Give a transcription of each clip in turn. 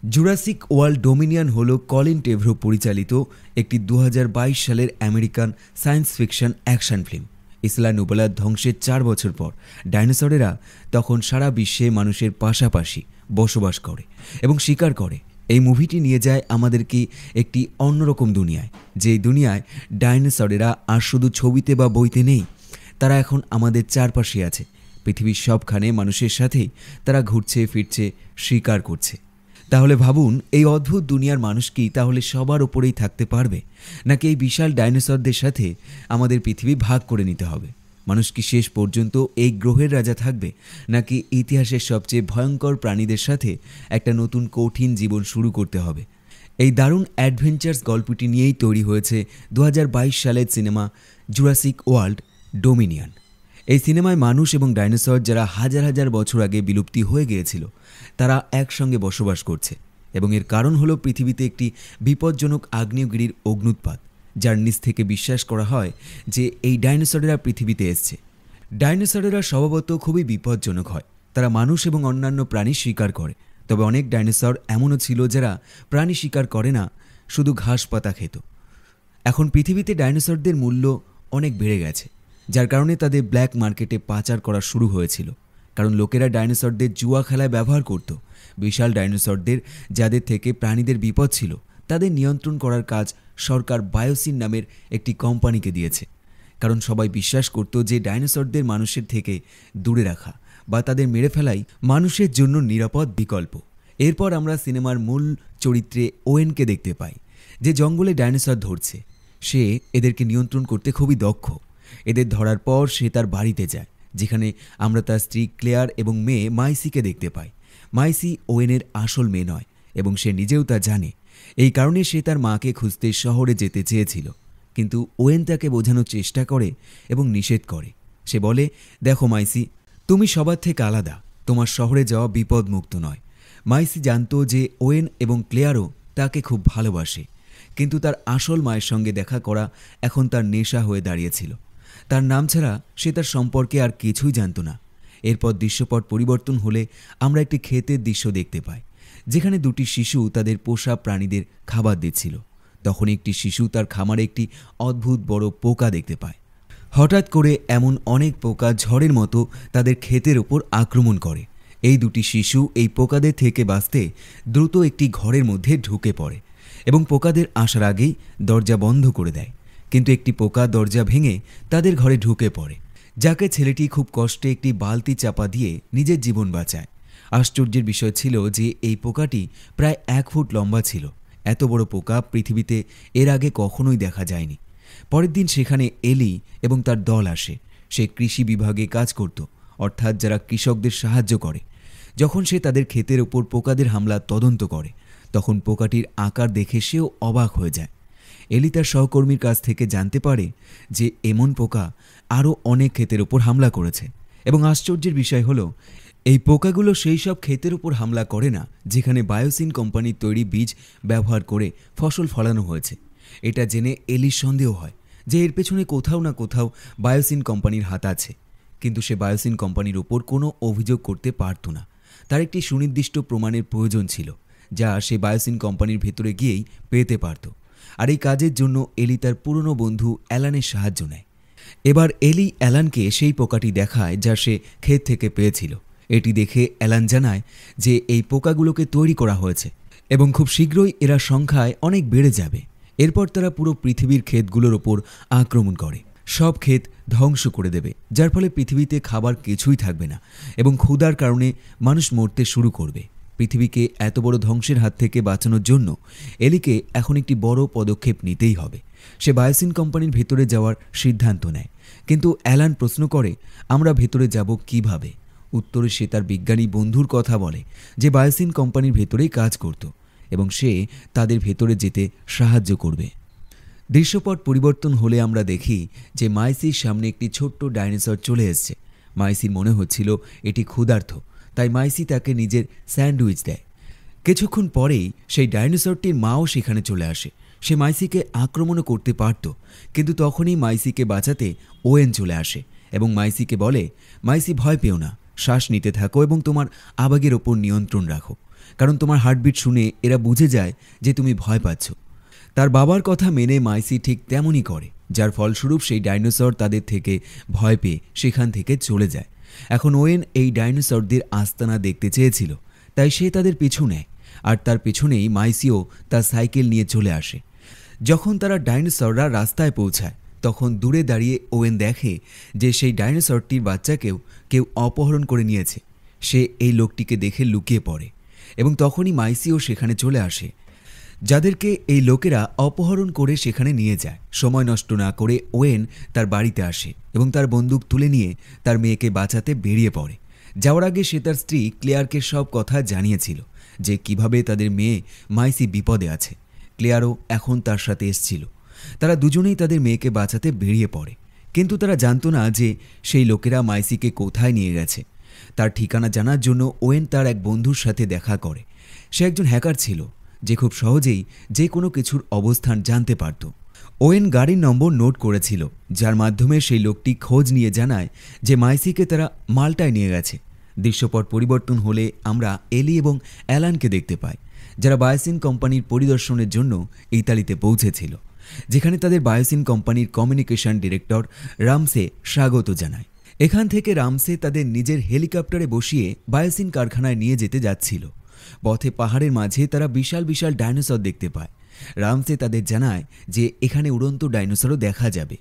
Jurassic World Dominion হল Colin Trevorrow পরিচালিত একটি 2022 সালের American science fiction action film. Isla Nublar ধ্বংসের 4 বছর পর ডাইনোসরেরা তখন সারা বিশ্বে মানুষের পাশাপাশি বসবাস করে এবং শিকার করে। এই মুভিটি নিয়ে যায় আমাদেরকে একটি অন্যরকম দুনিয়ায়, যেই দুনিয়ায় ডাইনোসরেরা আর শুধু ছবিতে বা বইতে নেই, তারা এখন আমাদের চারপাশে আছে। পৃথিবীর সবখানে মানুষের সাথেই তারা ঘুরছে ফিরছে, শিকার করছে। তাহলে ভাবুন, এই অদ্ভুত দুনিয়ার মানুষ কি তাহলে সবার ওপরেই থাকতে পারবে, নাকি এই বিশাল ডাইনোসরদের সাথে আমাদের পৃথিবী ভাগ করে নিতে হবে? মানুষ কি শেষ পর্যন্ত এই গ্রহের রাজা থাকবে, নাকি ইতিহাসের সবচেয়ে ভয়ঙ্কর প্রাণীদের সাথে একটা নতুন কঠিন জীবন শুরু করতে হবে? এই দারুণ অ্যাডভেঞ্চার্স গল্পটি নিয়েই তৈরি হয়েছে 2022 সালের সিনেমা জুরাসিক ওয়ার্ল্ড ডোমিনিয়ন। এই সিনেমায় মানুষ এবং ডাইনোসর, যারা হাজার হাজার বছর আগে বিলুপ্তি হয়ে গিয়েছিল, তারা একসঙ্গে বসবাস করছে এবং এর কারণ হলো পৃথিবীতে একটি বিপজ্জনক আগ্নেয়গিরির অগ্নুৎপাত, যার নিচ থেকে বিশ্বাস করা হয় যে এই ডাইনোসরেরা পৃথিবীতে এসছে। ডাইনোসরেরা স্বভাবত খুবই বিপজ্জনক হয়। তারা মানুষ এবং অন্যান্য প্রাণী শিকার করে। তবে অনেক ডাইনোসর এমনও ছিল যারা প্রাণী শিকার করে না, শুধু ঘাস পাতা খেত। এখন পৃথিবীতে ডাইনোসরদের মূল্য অনেক বেড়ে গেছে, যার কারণে তাদের ব্ল্যাক মার্কেটে পাচার করা শুরু হয়েছিল। কারণ লোকেরা ডাইনোসরদের জুয়া খেলায় ব্যবহার করত। বিশাল ডাইনোসরদের, যাদের থেকে প্রাণীদের বিপদ ছিল, তাদের নিয়ন্ত্রণ করার কাজ সরকার বায়োসিন নামের একটি কোম্পানিকে দিয়েছে। কারণ সবাই বিশ্বাস করত যে ডাইনোসরদের মানুষের থেকে দূরে রাখা বা তাদের মেরে ফেলাই মানুষের জন্য নিরাপদ বিকল্প। এরপর আমরা সিনেমার মূল চরিত্রে ওয়েনকে দেখতে পাই, যে জঙ্গলে ডাইনোসর ধরছে। সে এদেরকে নিয়ন্ত্রণ করতে খুবই দক্ষ। এদের ধরার পর সে তার বাড়িতে যায়, যেখানে আমরা তার স্ত্রী ক্লেয়ার এবং মেয়ে মাইসিকে দেখতে পাই। মাইসি ওয়েনের আসল মেয়ে নয় এবং সে নিজেও তা জানে। এই কারণে সে তার মাকে খুঁজতে শহরে যেতে চেয়েছিল, কিন্তু ওয়েন তাকে বোঝানোর চেষ্টা করে এবং নিষেধ করে। সে বলে, দেখো মাইসি, তুমি সবার থেকে আলাদা, তোমার শহরে যাওয়া বিপদমুক্ত নয়। মাইসি জানত যে ওয়েন এবং ক্লেয়ারও তাকে খুব ভালোবাসে, কিন্তু তার আসল মায়ের সঙ্গে দেখা করা এখন তার নেশা হয়ে দাঁড়িয়েছিল। তার নাম ছাড়া সে তার সম্পর্কে আর কিছুই জানত না। এরপর দৃশ্যপট পরিবর্তন হলে আমরা একটি ক্ষেতের দৃশ্য দেখতে পাই, যেখানে দুটি শিশু তাদের পোষা প্রাণীদের খাবার দিচ্ছিল। তখন একটি শিশু তার খামারে একটি অদ্ভুত বড় পোকা দেখতে পায়। হঠাৎ করে এমন অনেক পোকা ঝড়ের মতো তাদের ক্ষেতের ওপর আক্রমণ করে। এই দুটি শিশু এই পোকাদের থেকে বাঁচতে দ্রুত একটি ঘরের মধ্যে ঢুকে পড়ে এবং পোকাদের আসার আগেই দরজা বন্ধ করে দেয়। কিন্তু একটি পোকা দরজা ভেঙে তাদের ঘরে ঢুকে পড়ে, যাকে ছেলেটি খুব কষ্টে একটি বালতি চাপা দিয়ে নিজের জীবন বাঁচায়। আশ্চর্যের বিষয় ছিল যে এই পোকাটি প্রায় 1 ফুট লম্বা ছিল। এত বড় পোকা পৃথিবীতে এর আগে কখনোই দেখা যায়নি। পরের দিন সেখানে এলি এবং তার দল আসে। সে কৃষি বিভাগে কাজ করত, অর্থাৎ যারা কৃষকদের সাহায্য করে। যখন সে তাদের ক্ষেতের ওপর পোকাদের হামলা তদন্ত করে, তখন পোকাটির আকার দেখে সেও অবাক হয়ে যায়। এলি তার সহকর্মীর কাছ থেকে জানতে পারে যে এমন পোকা আরও অনেক ক্ষেতের ওপর হামলা করেছে। এবং আশ্চর্যের বিষয় হলো, এই পোকাগুলো সেই সব ক্ষেতের উপর হামলা করে না যেখানে বায়োসিন কোম্পানির তৈরি বীজ ব্যবহার করে ফসল ফলানো হয়েছে। এটা জেনে এলির সন্দেহ হয় যে এর পেছনে কোথাও না কোথাও বায়োসিন কোম্পানির হাত আছে। কিন্তু সে বায়োসিন কোম্পানির ওপর কোনো অভিযোগ করতে পারত না। তার একটি সুনির্দিষ্ট প্রমাণের প্রয়োজন ছিল, যা সে বায়োসিন কোম্পানির ভেতরে গিয়েই পেতে পারত। আর এই কাজের জন্য এলি তার পুরনো বন্ধু অ্যালানের সাহায্য নেয়। এবার এলি অ্যালানকে সেই পোকাটি দেখায় যা সে ক্ষেত থেকে পেয়েছিল। এটি দেখে অ্যালান জানায় যে এই পোকাগুলোকে তৈরি করা হয়েছে এবং খুব শীঘ্রই এরা সংখ্যায় অনেক বেড়ে যাবে। এরপর তারা পুরো পৃথিবীর ক্ষেতগুলোর ওপর আক্রমণ করে, সব ক্ষেত ধ্বংস করে দেবে, যার ফলে পৃথিবীতে খাবার কিছুই থাকবে না এবং ক্ষুধার কারণে মানুষ মরতে শুরু করবে। পৃথিবীকে এত বড় ধ্বংসের হাত থেকে বাঁচানোর জন্য এলিকে এখন একটি বড় পদক্ষেপ নিতেই হবে। সে বায়োসিন কোম্পানির ভেতরে যাওয়ার সিদ্ধান্ত নেয়, কিন্তু অ্যালান প্রশ্ন করে, আমরা ভেতরে যাব কিভাবে? উত্তরে সে তার বিজ্ঞানী বন্ধুর কথা বলে, যে বায়োসিন কোম্পানির ভেতরেই কাজ করত এবং সে তাদের ভেতরে যেতে সাহায্য করবে। দৃশ্যপট পরিবর্তন হলে আমরা দেখি যে মাইসির সামনে একটি ছোট্ট ডাইনোসর চলে এসছে। মাইসির মনে হচ্ছিল এটি ক্ষুধার্ত, তাই মাইসি তাকে নিজের স্যান্ডউইচ দেয়। কিছুক্ষণ পরেই সেই ডাইনোসরটির মাও সেখানে চলে আসে। সে মাইসিকে আক্রমণও করতে পারত, কিন্তু তখনই মাইসিকে বাঁচাতে ওয়েন চলে আসে এবং মাইসিকে বলে, মাইসি ভয় পেও না, শ্বাস নিতে থাকো এবং তোমার আবেগের ওপর নিয়ন্ত্রণ রাখো। কারণ তোমার হার্টবিট শুনে এরা বুঝে যায় যে তুমি ভয় পাচ্ছ। তার বাবার কথা মেনে মাইসি ঠিক তেমনই করে, যার ফলস্বরূপ সেই ডাইনোসর তাদের থেকে ভয় পেয়ে সেখান থেকে চলে যায়। এখন ওয়েন এই ডাইনোসরদের আস্তানা দেখতে চেয়েছিল, তাই সে তাদের পিছু নেয়, আর তার পেছনেই মাইসিও তার সাইকেল নিয়ে চলে আসে। যখন তারা ডাইনোসররা রাস্তায় পৌঁছায়, তখন দূরে দাঁড়িয়ে ওয়েন দেখে যে সেই ডাইনোসরটির বাচ্চাকেও কেউ অপহরণ করে নিয়েছে। সে এই লোকটিকে দেখে লুকিয়ে পড়ে এবং তখনই মাইসিও সেখানে চলে আসে, যাদেরকে এই লোকেরা অপহরণ করে সেখানে নিয়ে যায়। সময় নষ্ট না করে ওয়েন তার বাড়িতে আসে এবং তার বন্দুক তুলে নিয়ে তার মেয়েকে বাঁচাতে বেরিয়ে পড়ে। যাওয়ার আগে সে তার স্ত্রী ক্লেয়ারকে সব কথা জানিয়েছিল যে কিভাবে তাদের মেয়ে মাইসি বিপদে আছে। ক্লেয়ারও এখন তার সাথে এসেছিল। তারা দুজনেই তাদের মেয়েকে বাঁচাতে বেরিয়ে পড়ে, কিন্তু তারা জানতো না যে সেই লোকেরা মাইসিকে কোথায় নিয়ে গেছে। তার ঠিকানা জানার জন্য ওয়েন তার এক বন্ধুর সাথে দেখা করে। সে একজন হ্যাকার ছিল যে খুব সহজেই যে কোনো কিছুর অবস্থান জানতে পারত। ওয়েন গাড়ির নম্বর নোট করেছিল, যার মাধ্যমে সেই লোকটি খোঁজ নিয়ে জানায় যে মাইসিকে তারা মাল্টায় নিয়ে গেছে। দৃশ্যপট পরিবর্তন হলে আমরা এলি এবং অ্যালানকে দেখতে পাই, যারা বায়োসিন কোম্পানির পরিদর্শনের জন্য ইতালিতে পৌঁছেছিল, যেখানে তাদের বায়োসিন কোম্পানির কমিউনিকেশন ডিরেক্টর রামসে স্বাগত জানায়। এখান থেকে রামসে তাদের নিজের হেলিকপ্টারে বসিয়ে বায়োসিন কারখানায় নিয়ে যেতে যাচ্ছিল। পথে পাহাড়ের মাঝে তারা বিশাল বিশাল ডাইনোসর দেখতে পায়। রামসে তাদের জানায় যে এখানে উড়ন্ত ডাইনোসরও দেখা যাবে,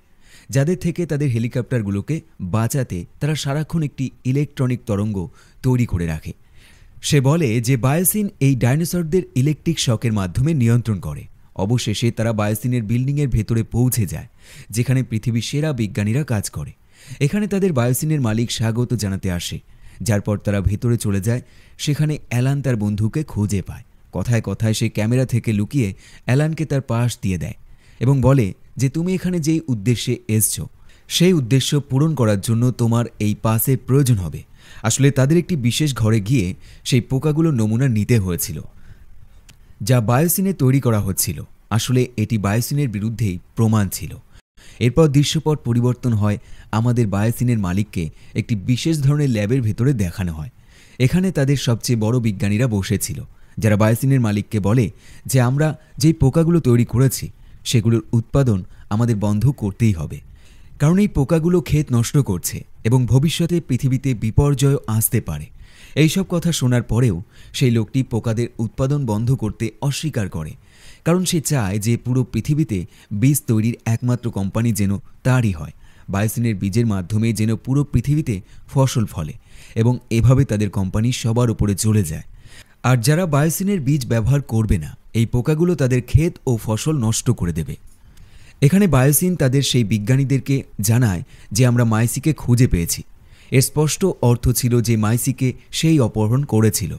যাদের থেকে তাদের হেলিকপ্টারগুলোকে বাঁচাতে তারা সারাক্ষণ একটি ইলেকট্রনিক তরঙ্গ তৈরি করে রাখে। সে বলে যে বায়োসিন এই ডাইনোসরদের ইলেকট্রিক শকের মাধ্যমে নিয়ন্ত্রণ করে। অবশেষে তারা বায়োসিনের বিল্ডিংয়ের ভেতরে পৌঁছে যায়, যেখানে পৃথিবীর সেরা বিজ্ঞানীরা কাজ করে। এখানে তাদের বায়োসিনের মালিক স্বাগত জানাতে আসে, যার পর তারা ভেতরে চলে যায়। সেখানে অ্যালান তার বন্ধুকে খুঁজে পায়। কথায় কথায় সে ক্যামেরা থেকে লুকিয়ে অ্যালানকে তার পাশ দিয়ে দেয় এবং বলে যে তুমি এখানে যেই উদ্দেশ্যে এসছো সেই উদ্দেশ্য পূরণ করার জন্য তোমার এই পাসের প্রয়োজন হবে। আসলে তাদের একটি বিশেষ ঘরে গিয়ে সেই পোকাগুলোর নমুনা নিতে হয়েছিল, যা বায়োসিনে তৈরি করা হচ্ছিল। আসলে এটি বায়োসিনের বিরুদ্ধেই প্রমাণ ছিল। এরপর দৃশ্যপট পরিবর্তন হয়। আমাদের বায়োসিনের মালিককে একটি বিশেষ ধরনের ল্যাবের ভেতরে দেখানো হয়। এখানে তাদের সবচেয়ে বড় বিজ্ঞানীরা বসেছিল, যারা বায়োসিনের মালিককে বলে যে আমরা যেই পোকাগুলো তৈরি করেছি সেগুলোর উৎপাদন আমাদের বন্ধ করতেই হবে, কারণ এই পোকাগুলো ক্ষেত নষ্ট করছে এবং ভবিষ্যতে পৃথিবীতে বিপর্যয় আসতে পারে। এইসব কথা শোনার পরেও সেই লোকটি পোকাদের উৎপাদন বন্ধ করতে অস্বীকার করে, কারণ সে চায় যে পুরো পৃথিবীতে বীজ তৈরির একমাত্র কোম্পানি যেন তারই হয়। বায়োসিনের বীজের মাধ্যমে যেন পুরো পৃথিবীতে ফসল ফলে এবং এভাবে তাদের কোম্পানি সবার উপরে চলে যায়। আর যারা বায়োসিনের বীজ ব্যবহার করবে না, এই পোকাগুলো তাদের ক্ষেত ও ফসল নষ্ট করে দেবে। এখানে বায়োসিন তাদের সেই বিজ্ঞানীদেরকে জানায় যে আমরা মাইসিকে খুঁজে পেয়েছি। এর স্পষ্ট অর্থ ছিল যে মাইসিকে সেই অপহরণ করেছিল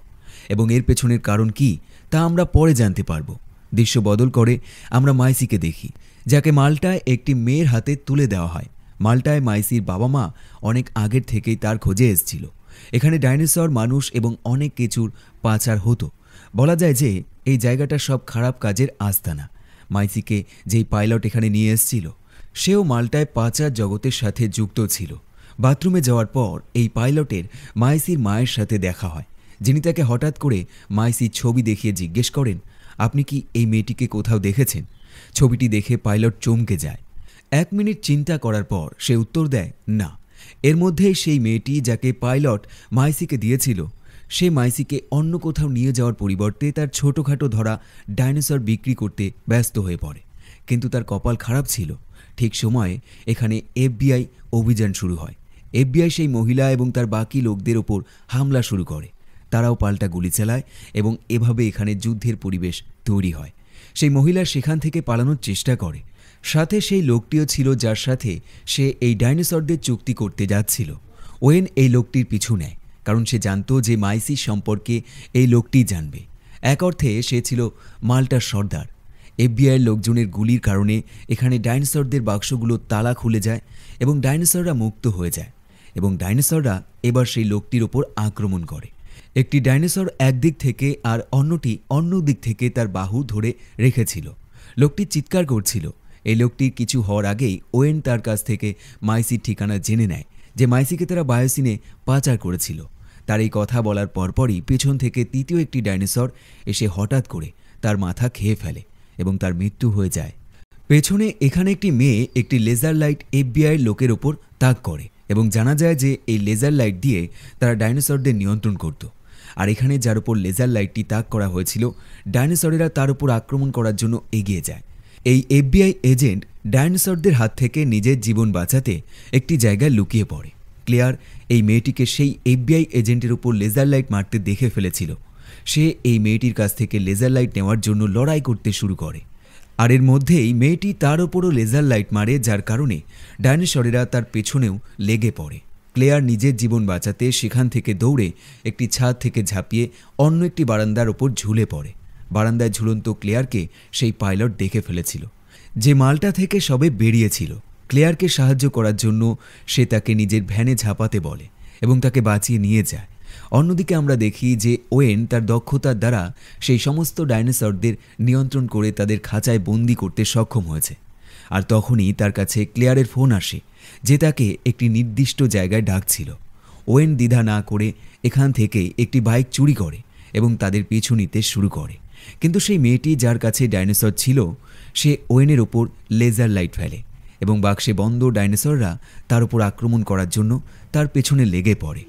এবং এর পেছনের কারণ কি তা আমরা পরে জানতে পারব। দৃশ্য বদল করে আমরা মাইসিকে দেখি, যাকে মাল্টায় একটি মেয়ের হাতে তুলে দেওয়া হয়। মাল্টায় মাইসির বাবা মা অনেক আগের থেকেই তার খোঁজে এসেছিল। এখানে ডাইনোসর, মানুষ এবং অনেক কিছুর পাচার হতো। বলা যায় যে এই জায়গাটা সব খারাপ কাজের আস্তানা। মাইসিকে যেই পাইলট এখানে নিয়ে এসেছিল সেও মাল্টায় পাচার জগতের সাথে যুক্ত ছিল। বাথরুমে যাওয়ার পর এই পাইলটের মাইসির মায়ের সাথে দেখা হয়, যিনি তাকে হঠাৎ করে মাইসির ছবি দেখিয়ে জিজ্ঞেস করেন, আপনি কি এই মেয়েটিকে কোথাও দেখেছেন? ছবিটি দেখে পাইলট চমকে যায়। 1 মিনিট চিন্তা করার পর সে উত্তর দেয়, না, এর মধ্যেই সেই মেয়েটি যাকে পাইলট মাইসিকে দিয়েছিল। সে মাইসিকে অন্য কোথাও নিয়ে যাওয়ার পরিবর্তে তার ছোটোখাটো ধরা ডাইনোসর বিক্রি করতে ব্যস্ত হয়ে পড়ে। কিন্তু তার কপাল খারাপ ছিল। ঠিক সময়ে এখানে FBI অভিযান শুরু হয়। FBI সেই মহিলা এবং তার বাকি লোকদের ওপর হামলা শুরু করে। তারাও পাল্টা গুলি চালায় এবং এভাবে এখানে যুদ্ধের পরিবেশ তৈরি হয়। সেই মহিলা সেখান থেকে পালানোর চেষ্টা করে। সাথে সেই লোকটিও ছিল যার সাথে সে এই ডাইনোসরদের চুক্তি করতে যাচ্ছিল। ওয়েন এই লোকটির পিছু নেয়, কারণ সে জানতো যে মাইসি সম্পর্কে এই লোকটি জানবে। এক অর্থে সে ছিল মাল্টার সর্দার। FBI লোকজনের গুলির কারণে এখানে ডাইনোসরদের বাক্সগুলো তালা খুলে যায় এবং ডাইনোসররা মুক্ত হয়ে যায় এবং ডাইনোসররা এবার সেই লোকটির ওপর আক্রমণ করে। একটি ডাইনোসর একদিক থেকে আর অন্যটি অন্য দিক থেকে তার বাহু ধরে রেখেছিল। লোকটি চিৎকার করছিল। এই লোকটির কিছু হওয়ার আগেই ওয়েন তার কাছ থেকে মাইসির ঠিকানা জেনে নেয় যে মাইসিকে তারা বায়োসিনে পাচার করেছিল। তার এই কথা বলার পরপরই পেছন থেকে তৃতীয় একটি ডাইনোসর এসে হঠাৎ করে তার মাথা খেয়ে ফেলে এবং তার মৃত্যু হয়ে যায়। পেছনে এখানে একটি মেয়ে একটি লেজার লাইট FBI লোকের ওপর তাক করে এবং জানা যায় যে এই লেজার লাইট দিয়ে তারা ডাইনোসরদের নিয়ন্ত্রণ করত। আর এখানে যার উপর লেজার লাইটটি তাক করা হয়েছিল, ডাইনোসরেরা তার উপর আক্রমণ করার জন্য এগিয়ে যায়। এই FBI এজেন্ট ডাইনোসরদের হাত থেকে নিজের জীবন বাঁচাতে একটি জায়গায় লুকিয়ে পড়ে। ক্লেয়ার এই মেয়েটিকে সেই FBI এজেন্টের উপর লেজার লাইট মারতে দেখে ফেলেছিল। সে এই মেয়েটির কাছ থেকে লেজার লাইট নেওয়ার জন্য লড়াই করতে শুরু করে, আর এর মধ্যেই মেয়েটি তার ওপরও লেজার লাইট মারে, যার কারণে ডাইনোসরেরা তার পেছনেও লেগে পড়ে। ক্লেয়ার নিজের জীবন বাঁচাতে সেখান থেকে দৌড়ে একটি ছাদ থেকে ঝাঁপিয়ে অন্য একটি বারান্দার ওপর ঝুলে পড়ে। বারান্দায় ঝুলন্ত ক্লেয়ারকে সেই পাইলট দেখে ফেলেছিল, যে মালটা থেকে সবে বেরিয়েছিল। ক্লেয়ারকে সাহায্য করার জন্য সে তাকে নিজের ভ্যানে ঝাঁপাতে বলে এবং তাকে বাঁচিয়ে নিয়ে যায়। অন্যদিকে আমরা দেখি যে ওয়েন তার দক্ষতার দ্বারা সেই সমস্ত ডাইনোসরদের নিয়ন্ত্রণ করে তাদের খাঁচায় বন্দি করতে সক্ষম হয়েছে। আর তখনই তার কাছে ক্লেয়ারের ফোন আসে, যে তাকে একটি নির্দিষ্ট জায়গায় ডাকছিল। ওয়েন দ্বিধা না করে এখান থেকে একটি বাইক চুরি করে এবং তাদের পিছু নিতে শুরু করে। কিন্তু সেই মেয়েটি যার কাছে ডাইনোসর ছিল, সে ওয়েনের ওপর লেজার লাইট ফেলে এবং বাক্সে বন্ধ ডাইনোসররা তার উপর আক্রমণ করার জন্য তার পেছনে লেগে পড়ে।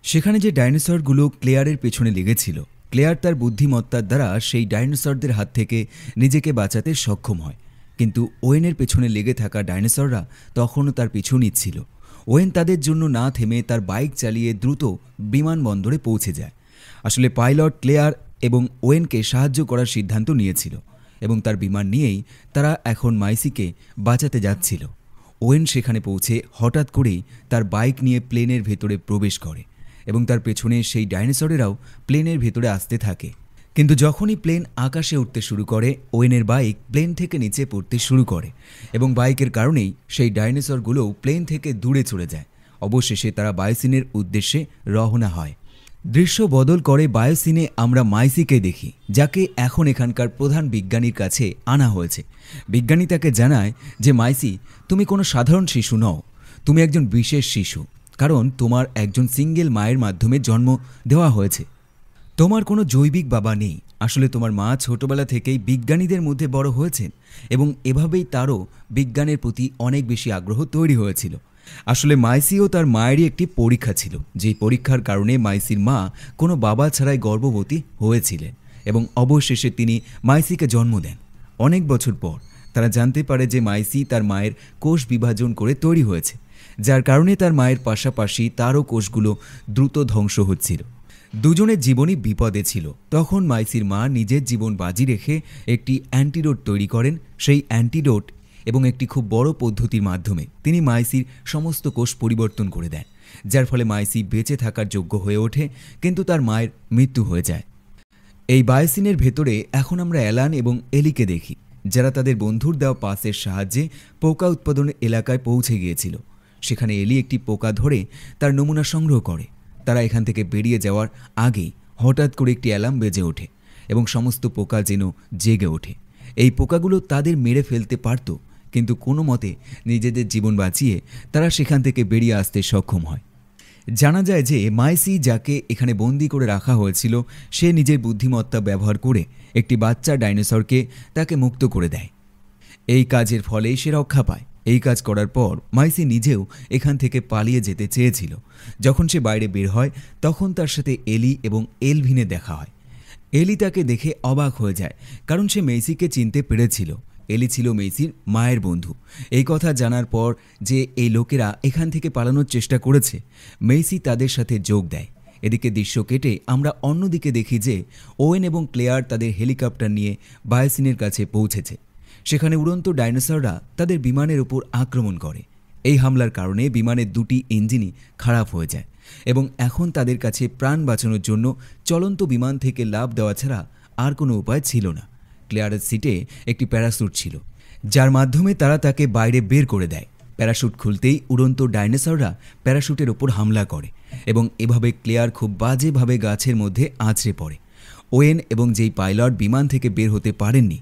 সেখানে যে ডাইনোসরগুলো ক্লেয়ারের পেছনে লেগেছিল, ক্লেয়ার তার বুদ্ধিমত্তার দ্বারা সেই ডাইনোসরদের হাত থেকে নিজেকে বাঁচাতে সক্ষম হয়। কিন্তু ওয়েনের পেছনে লেগে থাকা ডাইনোসররা তখনও তার পিছু নিচ্ছিল। ওয়েন তাদের জন্য না থেমে তার বাইক চালিয়ে দ্রুত বিমানবন্দরে পৌঁছে যায়। আসলে পাইলট ক্লেয়ার এবং ওয়েনকে সাহায্য করার সিদ্ধান্ত নিয়েছিল এবং তার বিমান নিয়েই তারা এখন মাইসিকে বাঁচাতে যাচ্ছিল। ওয়েন সেখানে পৌঁছে হঠাৎ করেই তার বাইক নিয়ে প্লেনের ভেতরে প্রবেশ করে এবং তার পেছনে সেই ডাইনোসরেরাও প্লেনের ভেতরে আসতে থাকে। কিন্তু যখনই প্লেন আকাশে উঠতে শুরু করে, ওয়েনের বাইক প্লেন থেকে নিচে পড়তে শুরু করে এবং বাইকের কারণেই সেই ডাইনোসরগুলোও প্লেন থেকে দূরে চলে যায়। অবশেষে তারা বায়োসিনের উদ্দেশ্যে রওনা হয়। দৃশ্য বদল করে বায়োসিনে আমরা মাইসিকে দেখি, যাকে এখন এখানকার প্রধান বিজ্ঞানীর কাছে আনা হয়েছে। বিজ্ঞানী তাকে জানায় যে মাইসি, তুমি কোনো সাধারণ শিশু নও, তুমি একজন বিশেষ শিশু, কারণ তোমার একজন সিঙ্গেল মায়ের মাধ্যমে জন্ম দেওয়া হয়েছে। তোমার কোনো জৈবিক বাবা নেই। আসলে তোমার মা ছোটবেলা থেকেই বিজ্ঞানীদের মধ্যে বড় হয়েছেন এবং এভাবেই তারও বিজ্ঞানের প্রতি অনেক বেশি আগ্রহ তৈরি হয়েছিল। আসলে মাইসিও তার মায়েরই একটি পরীক্ষা ছিল, যেই পরীক্ষার কারণে মাইসির মা কোনো বাবা ছাড়াই গর্ভবতী হয়েছিলেন এবং অবশেষে তিনি মাইসিকে জন্ম দেন। অনেক বছর পর তারা জানতে পারে যে মাইসি তার মায়ের কোষ বিভাজন করে তৈরি হয়েছে, যার কারণে তার মায়ের পাশাপাশি তারও কোষগুলো দ্রুত ধ্বংস হচ্ছিল। দুজনের জীবনই বিপদে ছিল। তখন মাইসির মা নিজের জীবন বাজি রেখে একটি অ্যান্টিডোট তৈরি করেন। সেই অ্যান্টিডোট এবং একটি খুব বড় পদ্ধতির মাধ্যমে তিনি মাইসির সমস্ত কোষ পরিবর্তন করে দেন, যার ফলে মাইসি বেঁচে থাকার যোগ্য হয়ে ওঠে, কিন্তু তার মায়ের মৃত্যু হয়ে যায়। এই বায়োসিনের ভেতরে এখন আমরা অ্যালান এবং এলিকে দেখি, যারা তাদের বন্ধুর দেওয়া পাসের সাহায্যে পোকা উৎপাদনের এলাকায় পৌঁছে গিয়েছিল। সেখানে এলি একটি পোকা ধরে তার নমুনা সংগ্রহ করে। তারা এখান থেকে বেরিয়ে যাওয়ার আগেই হঠাৎ করে একটি অ্যালার্ম বেজে ওঠে এবং সমস্ত পোকা যেন জেগে ওঠে। এই পোকাগুলো তাদের মেরে ফেলতে পারত, কিন্তু কোনো মতে নিজেদের জীবন বাঁচিয়ে তারা সেখান থেকে বেরিয়ে আসতে সক্ষম হয়। জানা যায় যে মাইসি, যাকে এখানে বন্দি করে রাখা হয়েছিল, সে নিজের বুদ্ধিমত্তা ব্যবহার করে একটি বাচ্চা ডাইনোসরকে তাকে মুক্ত করে দেয়। এই কাজের ফলে সে রক্ষা পায়। এই কাজ করার পর মাইসি নিজেও এখান থেকে পালিয়ে যেতে চেয়েছিল। যখন সে বাইরে বের হয়, তখন তার সাথে এলি এবং এলভিনে দেখা হয়। এলি তাকে দেখে অবাক হয়ে যায়, কারণ সে মেইসিকে চিনতে পেরেছিল। এলি ছিল মেইসির মায়ের বন্ধু। এই কথা জানার পর যে এই লোকেরা এখান থেকে পালানোর চেষ্টা করেছে, মেইসি তাদের সাথে যোগ দেয়। এদিকে দৃশ্য কেটে আমরা অন্যদিকে দেখি যে ওয়েন এবং ক্লেয়ার তাদের হেলিকপ্টার নিয়ে বায়োসিনের কাছে পৌঁছেছে। সেখানে উড়ন্ত ডাইনোসররা তাদের বিমানের উপর আক্রমণ করে। এই হামলার কারণে বিমানের দুটি ইঞ্জিনই খারাপ হয়ে যায় এবং এখন তাদের কাছে প্রাণ বাঁচানোর জন্য চলন্ত বিমান থেকে লাফ দেওয়া ছাড়া আর কোনো উপায় ছিল না। ক্লেয়ারের সিটে একটি প্যারাশুট ছিল, যার মাধ্যমে তারা তাকে বাইরে বের করে দেয়। প্যারাশুট খুলতেই উড়ন্ত ডাইনোসররা প্যারাশুটের ওপর হামলা করে এবং এভাবে ক্লেয়ার খুব বাজেভাবে গাছের মধ্যে আছড়ে পড়ে। ওয়েন এবং যেই পাইলট বিমান থেকে বের হতে পারেননি,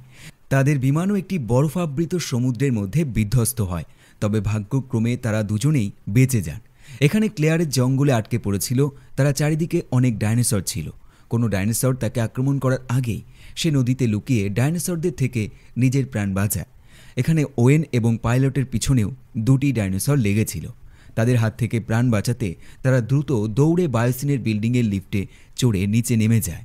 তাদের বিমানও একটি বরফাবৃত সমুদ্রের মধ্যে বিধ্বস্ত হয়। তবে ভাগ্যক্রমে তারা দুজনেই বেঁচে যান এখানে ক্লেয়ারের জঙ্গলে আটকে পড়েছিল। তারা চারিদিকে অনেক ডাইনোসর ছিল। কোনো ডাইনোসর তাকে আক্রমণ করার আগেই সে নদীতে লুকিয়ে ডাইনোসরদের থেকে নিজের প্রাণ বাঁচায়। এখানে ওয়েন এবং পাইলটের পিছনেও দুটি ডাইনোসর লেগেছিল। তাদের হাত থেকে প্রাণ বাঁচাতে তারা দ্রুত দৌড়ে বায়োসিনের বিল্ডিংয়ের লিফটে চড়ে নিচে নেমে যায়।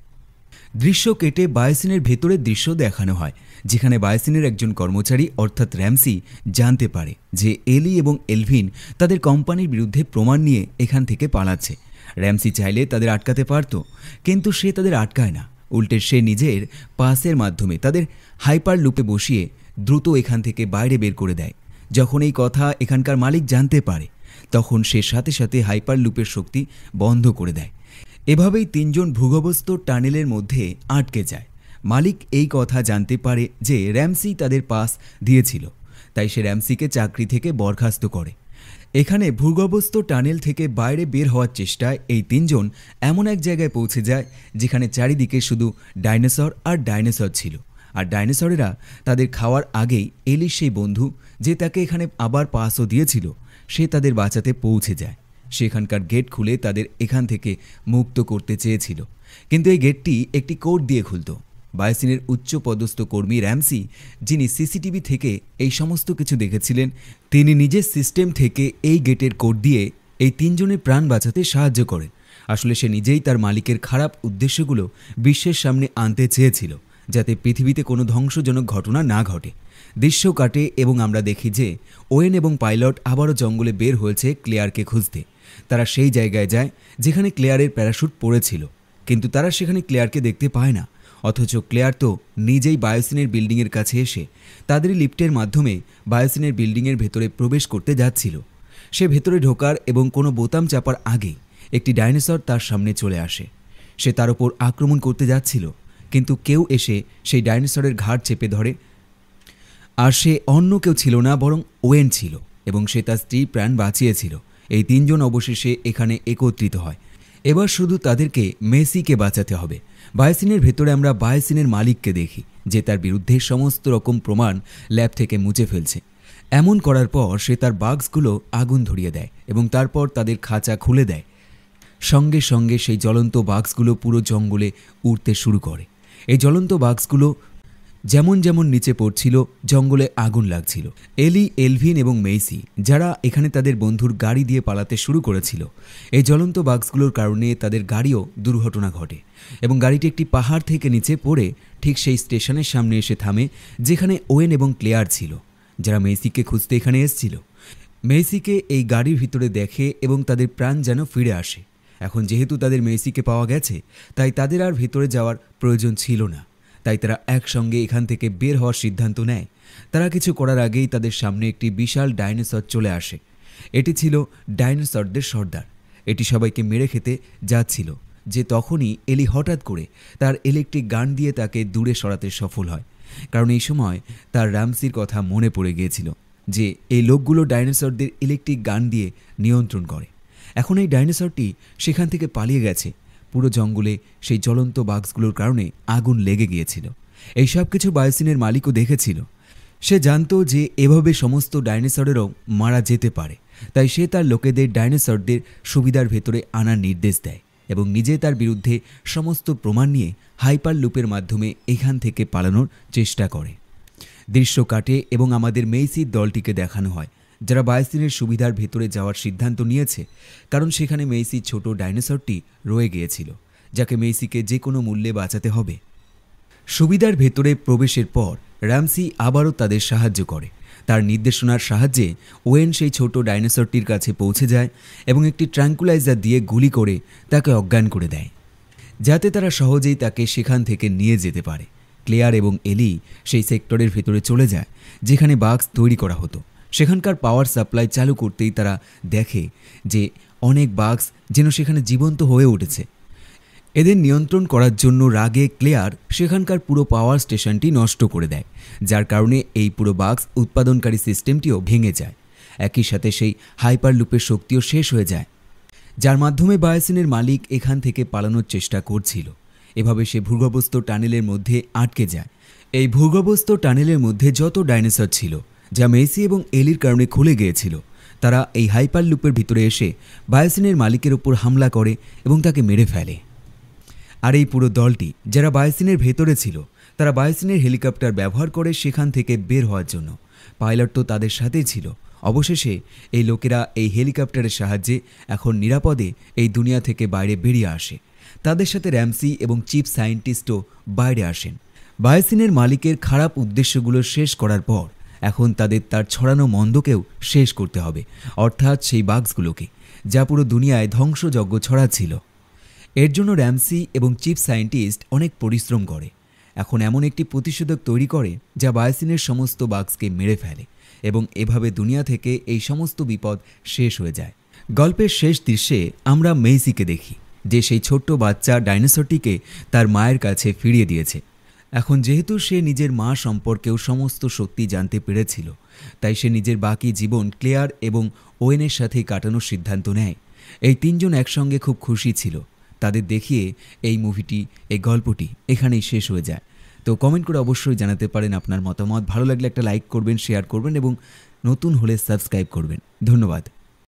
দৃশ্য কেটে বায়োসিনের ভেতরের দৃশ্য দেখানো হয়, যেখানে বায়োসিনের একজন কর্মচারী অর্থাৎ র্যামসি জানতে পারে যে এলি এবং এলভিন তাদের কোম্পানির বিরুদ্ধে প্রমাণ নিয়ে এখান থেকে পালাচ্ছে। র্যামসি চাইলে তাদের আটকাতে পারত, কিন্তু সে তাদের আটকায় না। উল্টে সে নিজের পাসের মাধ্যমে তাদের হাইপার লুপে বসিয়ে দ্রুত এখান থেকে বাইরে বের করে দেয়। যখন এই কথা এখানকার মালিক জানতে পারে, তখন সে সাথে সাথে হাইপার লুপের শক্তি বন্ধ করে দেয়। এভাবেই তিনজন ভূগর্ভস্থ টানেলের মধ্যে আটকে যায়। মালিক এই কথা জানতে পারে যে র্যামসি তাদের পাস দিয়েছিল, তাই সে র্যামসিকে চাকরি থেকে বরখাস্ত করে। এখানে ভূগর্ভস্থ টানেল থেকে বাইরে বের হওয়ার চেষ্টায় এই তিনজন এমন এক জায়গায় পৌঁছে যায় যেখানে চারিদিকে শুধু ডাইনোসর আর ডাইনোসর ছিল। আর ডাইনোসরেরা তাদের খাওয়ার আগেই এলির সেই বন্ধু, যে তাকে এখানে আবার পাসও দিয়েছিল, সে তাদের বাঁচাতে পৌঁছে যায়। সেখানকার গেট খুলে তাদের এখান থেকে মুক্ত করতে চেয়েছিল, কিন্তু এই গেটটি একটি কোড দিয়ে খুলত। বায়োসিনের উচ্চ পদস্থ কর্মী র্যামসি, যিনি সিসিটিভি থেকে এই সমস্ত কিছু দেখেছিলেন, তিনি নিজের সিস্টেম থেকে এই গেটের কোড দিয়ে এই তিনজনের প্রাণ বাঁচাতে সাহায্য করেন। আসলে সে নিজেই তার মালিকের খারাপ উদ্দেশ্যগুলো বিশ্বের সামনে আনতে চেয়েছিল, যাতে পৃথিবীতে কোনো ধ্বংসজনক ঘটনা না ঘটে। দৃশ্য কাটে এবং আমরা দেখি যে ওয়েন এবং পাইলট আবারও জঙ্গলে বের হয়েছে ক্লেয়ারকে খুঁজতে। তারা সেই জায়গায় যায় যেখানে ক্লেয়ারের প্যারাশুট পড়েছিল, কিন্তু তারা সেখানে ক্লেয়ারকে দেখতে পায় না। অথচ ক্লেয়ার তো নিজেই বায়োসিনের বিল্ডিংয়ের কাছে এসে তাদের লিফটের মাধ্যমে বায়োসিনের বিল্ডিংয়ের ভেতরে প্রবেশ করতে যাচ্ছিল। সে ভেতরে ঢোকার এবং কোনো বোতাম চাপার আগেই একটি ডাইনোসর তার সামনে চলে আসে। সে তার ওপর আক্রমণ করতে যাচ্ছিল, কিন্তু কেউ এসে সেই ডাইনোসরের ঘাড় চেপে ধরে। আর সে অন্য কেউ ছিল না, বরং ওয়েন ছিল, এবং সে তার স্ত্রীর প্রাণ বাঁচিয়েছিল। এই তিনজন অবশেষে এখানে একত্রিত হয়। এবার শুধু তাদেরকে মেসিকে বাঁচাতে হবে। বায়োসিনের ভেতরে আমরা বায়োসিনের মালিককে দেখি, যে তার বিরুদ্ধে সমস্ত রকম প্রমাণ ল্যাব থেকে মুছে ফেলছে। এমন করার পর সে তার বাক্সগুলো আগুন ধরিয়ে দেয় এবং তারপর তাদের খাঁচা খুলে দেয়। সঙ্গে সঙ্গে সেই জ্বলন্ত বাক্সগুলো পুরো জঙ্গলে উড়তে শুরু করে। এই জ্বলন্ত বাক্সগুলো যেমন যেমন নিচে পড়ছিল, জঙ্গলে আগুন লাগছিল। এলি, এলভিন এবং মেইসি, যারা এখানে তাদের বন্ধুর গাড়ি দিয়ে পালাতে শুরু করেছিল, এই জ্বলন্ত বাক্সগুলোর কারণে তাদের গাড়িও দুর্ঘটনা ঘটে এবং গাড়িটি একটি পাহাড় থেকে নিচে পড়ে ঠিক সেই স্টেশনের সামনে এসে থামে যেখানে ওয়েন এবং ক্লেয়ার ছিল, যারা মেইসিকে খুঁজতে এখানে এসেছিল। মেইসিকে এই গাড়ির ভিতরে দেখে এবং তাদের প্রাণ যেন ফিরে আসে। এখন যেহেতু তাদের মেইসিকে পাওয়া গেছে, তাই তাদের আর ভেতরে যাওয়ার প্রয়োজন ছিল না। তাই তারা একসঙ্গে এখান থেকে বের হওয়ার সিদ্ধান্ত নেয়। তারা কিছু করার আগেই তাদের সামনে একটি বিশাল ডাইনোসর চলে আসে। এটি ছিল ডাইনোসরদের সর্দার। এটি সবাইকে মেরে খেতে যাচ্ছিল যে তখনই এলি হঠাৎ করে তার ইলেকট্রিক গান দিয়ে তাকে দূরে সরাতে সফল হয়, কারণ এই সময় তার র্যামসির কথা মনে পড়ে গিয়েছিল যে এই লোকগুলো ডাইনোসরদের ইলেকট্রিক গান দিয়ে নিয়ন্ত্রণ করে। এখন এই ডাইনোসরটি সেখান থেকে পালিয়ে গেছে। পুরো জঙ্গলে সেই জ্বলন্ত বাক্সগুলোর কারণে আগুন লেগে গিয়েছিল। এই সব কিছু বায়োসিনের মালিকও দেখেছিল। সে জানতো যে এভাবে সমস্ত ডাইনোসরেরও মারা যেতে পারে, তাই সে তার লোকেদের ডাইনোসরদের সুবিধার ভেতরে আনার নির্দেশ দেয় এবং নিজে তার বিরুদ্ধে সমস্ত প্রমাণ নিয়ে হাইপার লুপের মাধ্যমে এখান থেকে পালানোর চেষ্টা করে। দৃশ্য কাটে এবং আমাদের মেইসির দলটিকে দেখানো হয়, যারা বায়োসিনের সুবিধার ভেতরে যাওয়ার সিদ্ধান্ত নিয়েছে, কারণ সেখানে মেইসির ছোট ডাইনোসরটি রয়ে গিয়েছিল, যাকে মেইসিকে যে কোনো মূল্যে বাঁচাতে হবে। সুবিধার ভেতরে প্রবেশের পর র্যামসি আবারও তাদের সাহায্য করে। তার নির্দেশনার সাহায্যে ওয়েন সেই ছোট ডাইনোসরটির কাছে পৌঁছে যায় এবং একটি ট্র্যাঙ্কুলাইজার দিয়ে গুলি করে তাকে অজ্ঞান করে দেয়, যাতে তারা সহজেই তাকে সেখান থেকে নিয়ে যেতে পারে। ক্লেয়ার এবং এলি সেই সেক্টরের ভেতরে চলে যায় যেখানে বাক্স তৈরি করা হতো। সেখানকার পাওয়ার সাপ্লাই চালু করতেই তারা দেখে যে অনেক বাক্স যেন সেখানে জীবন্ত হয়ে উঠেছে। এদের নিয়ন্ত্রণ করার জন্য রাগে ক্লেয়ার সেখানকার পুরো পাওয়ার স্টেশনটি নষ্ট করে দেয়, যার কারণে এই পুরো বাক্স উৎপাদনকারী সিস্টেমটিও ভেঙে যায়। একই সাথে সেই হাইপার লুপের শক্তিও শেষ হয়ে যায়, যার মাধ্যমে বায়োসিনের মালিক এখান থেকে পালানোর চেষ্টা করছিল। এভাবে সে ভূগর্ভস্থ টানেলের মধ্যে আটকে যায়। এই ভূগর্ভস্থ টানেলের মধ্যে যত ডাইনোসর ছিল, যা মেইসি এবং এলির কারণে খুলে গিয়েছিল, তারা এই হাইপার লুপের ভিতরে এসে বায়োসিনের মালিকের ওপর হামলা করে এবং তাকে মেরে ফেলে। আর এই পুরো দলটি যারা বায়োসিনের ভেতরে ছিল তারা বায়োসিনের হেলিকপ্টার ব্যবহার করে সেখান থেকে বের হওয়ার জন্য। পাইলট তো তাদের সাথেই ছিল। অবশেষে এই লোকেরা এই হেলিকপ্টারের সাহায্যে এখন নিরাপদে এই দুনিয়া থেকে বাইরে বেরিয়ে আসে। তাদের সাথে র্যামসি এবং চিফ সায়েন্টিস্টও বাইরে আসেন। বায়োসিনের মালিকের খারাপ উদ্দেশ্যগুলো শেষ করার পর এখন তাদের তার ছড়ানো মন্দকেও শেষ করতে হবে, অর্থাৎ সেই বাগসগুলোকে যা পুরো দুনিয়ায় ধ্বংসযজ্ঞ ছড়াচ্ছিল। এর জন্য র্যামসি এবং চিফ সায়েন্টিস্ট অনেক পরিশ্রম করে। এখন এমন একটি প্রতিষেধক তৈরি করে যা বায়োসিনের সমস্ত বাগসকে মেরে ফেলে এবং এভাবে দুনিয়া থেকে এই সমস্ত বিপদ শেষ হয়ে যায়। গল্পের শেষ দৃশ্যে আমরা মেইসিকে দেখি যে সেই ছোট্ট বাচ্চা ডাইনোসরটিকে তার মায়ের কাছে ফিরিয়ে দিয়েছে। এখন যেহেতু সে নিজের মা সম্পর্কেও সমস্ত সত্যি জানতে পেরেছিল, তাই সে নিজের বাকি জীবন ক্লেয়ার এবং ওয়েনের সাথেই কাটানোর সিদ্ধান্ত নেয়। এই তিনজন একসঙ্গে খুব খুশি ছিল। তাদের দেখিয়ে এই মুভিটি, এই গল্পটি এখানেই শেষ হয়ে যায়। তো কমেন্ট করে অবশ্যই জানাতে পারেন আপনার মতামত। ভালো লাগলে একটা লাইক করবেন, শেয়ার করবেন এবং নতুন হলে সাবস্ক্রাইব করবেন। ধন্যবাদ।